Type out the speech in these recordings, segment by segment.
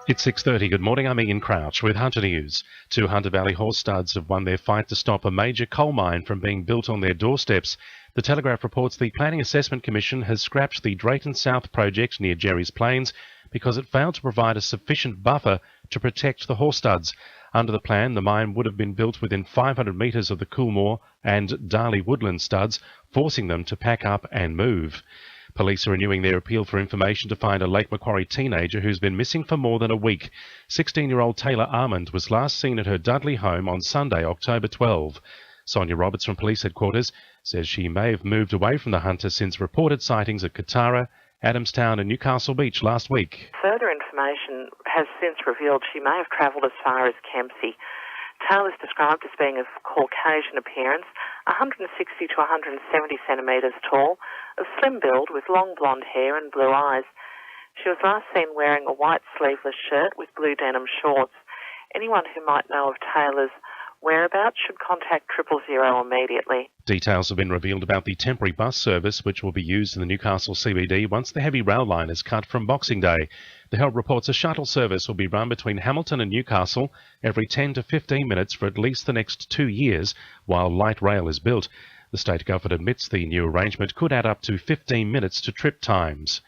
It's 6:30. Good morning, I'm Ian Crouch with Hunter News. Two Hunter Valley horse studs have won their fight to stop a major coal mine from being built on their doorsteps. The Telegraph reports the Planning Assessment Commission has scrapped the Drayton South project near Jerry's Plains because it failed to provide a sufficient buffer to protect the horse studs. Under the plan, the mine would have been built within 500 metres of the Coolmore and Darley Woodland studs, forcing them to pack up and move. Police are renewing their appeal for information to find a Lake Macquarie teenager who's been missing for more than a week. 16-year-old Taylor Armand was last seen at her Dudley home on Sunday, October 12. Sonia Roberts from Police Headquarters says she may have moved away from the hunter since reported sightings at Katara, Adamstown and Newcastle Beach last week. Further information has since revealed she may have travelled as far as Kempsey. Taylor is described as being of Caucasian appearance, 160 to 170 centimetres tall, of slim build with long blonde hair and blue eyes. She was last seen wearing a white sleeveless shirt with blue denim shorts. Anyone who might know of Taylor's whereabouts should contact 000 immediately. Details have been revealed about the temporary bus service which will be used in the Newcastle CBD once the heavy rail line is cut from Boxing Day. The Herald reports a shuttle service will be run between Hamilton and Newcastle every 10 to 15 minutes for at least the next 2 years while light rail is built. The state government admits the new arrangement could add up to 15 minutes to trip times.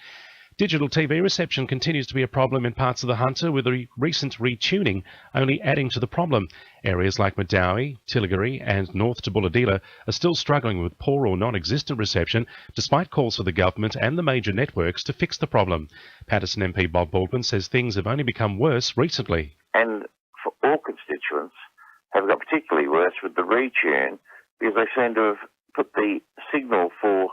Digital TV reception continues to be a problem in parts of the Hunter, with the recent retuning only adding to the problem. Areas like Medowie, Tilligary and north to Bulahdelah are still struggling with poor or non-existent reception, despite calls for the government and the major networks to fix the problem. Patterson MP Bob Baldwin says things have only become worse recently. And for all constituents have got particularly worse with the retune, because they seem to have put the signal for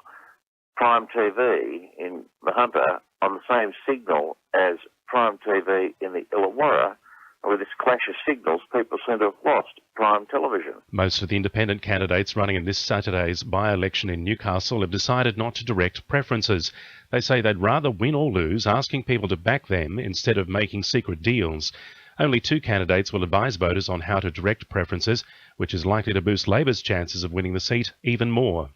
Prime TV in the Hunter on the same signal as Prime TV in the Illawarra. And with this clash of signals, people seem to have lost Prime television. Most of the independent candidates running in this Saturday's by-election in Newcastle have decided not to direct preferences. They say they'd rather win or lose, asking people to back them instead of making secret deals. Only 2 candidates will advise voters on how to direct preferences, which is likely to boost Labor's chances of winning the seat even more.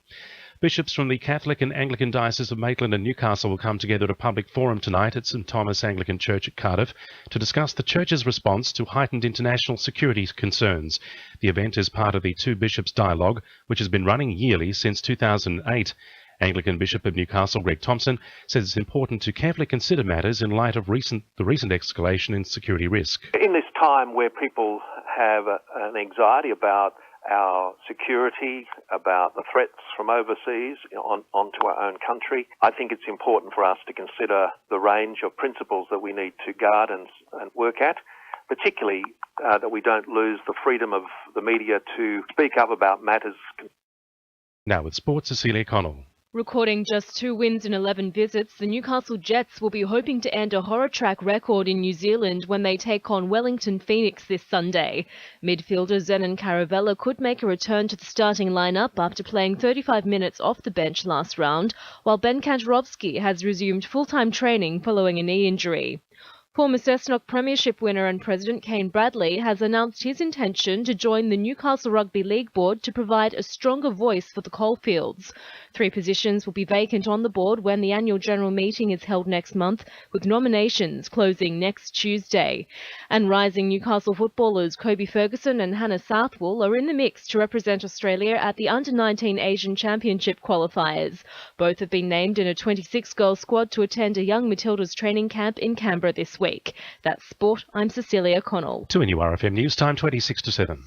Bishops from the Catholic and Anglican Diocese of Maitland and Newcastle will come together at a public forum tonight at St Thomas Anglican Church at Cardiff to discuss the Church's response to heightened international security concerns. The event is part of the Two Bishops Dialogue, which has been running yearly since 2008. Anglican Bishop of Newcastle, Greg Thompson, says it's important to carefully consider matters in light of the recent escalation in security risk. In this time where people have an anxiety about our security, about the threats from overseas onto our own country, I think it's important for us to consider the range of principles that we need to guard and work at, particularly that we don't lose the freedom of the media to speak up about matters. Now with sports, Cecilia Connell. Recording just 2 wins in 11 visits, the Newcastle Jets will be hoping to end a horror track record in New Zealand when they take on Wellington Phoenix this Sunday. Midfielder Zenon Caravella could make a return to the starting lineup after playing 35 minutes off the bench last round, while Ben Kantarovski has resumed full-time training following a knee injury. Former Cessnock Premiership winner and President Kane Bradley has announced his intention to join the Newcastle Rugby League board to provide a stronger voice for the coalfields. 3 positions will be vacant on the board when the annual general meeting is held next month, with nominations closing next Tuesday. And rising Newcastle footballers Kobe Ferguson and Hannah Southwell are in the mix to represent Australia at the Under-19 Asian Championship qualifiers. Both have been named in a 26-girl squad to attend a Young Matildas training camp in Canberra this week. That's Sport. I'm Cecilia Connell. To a new RFM News Time, 26 to 7.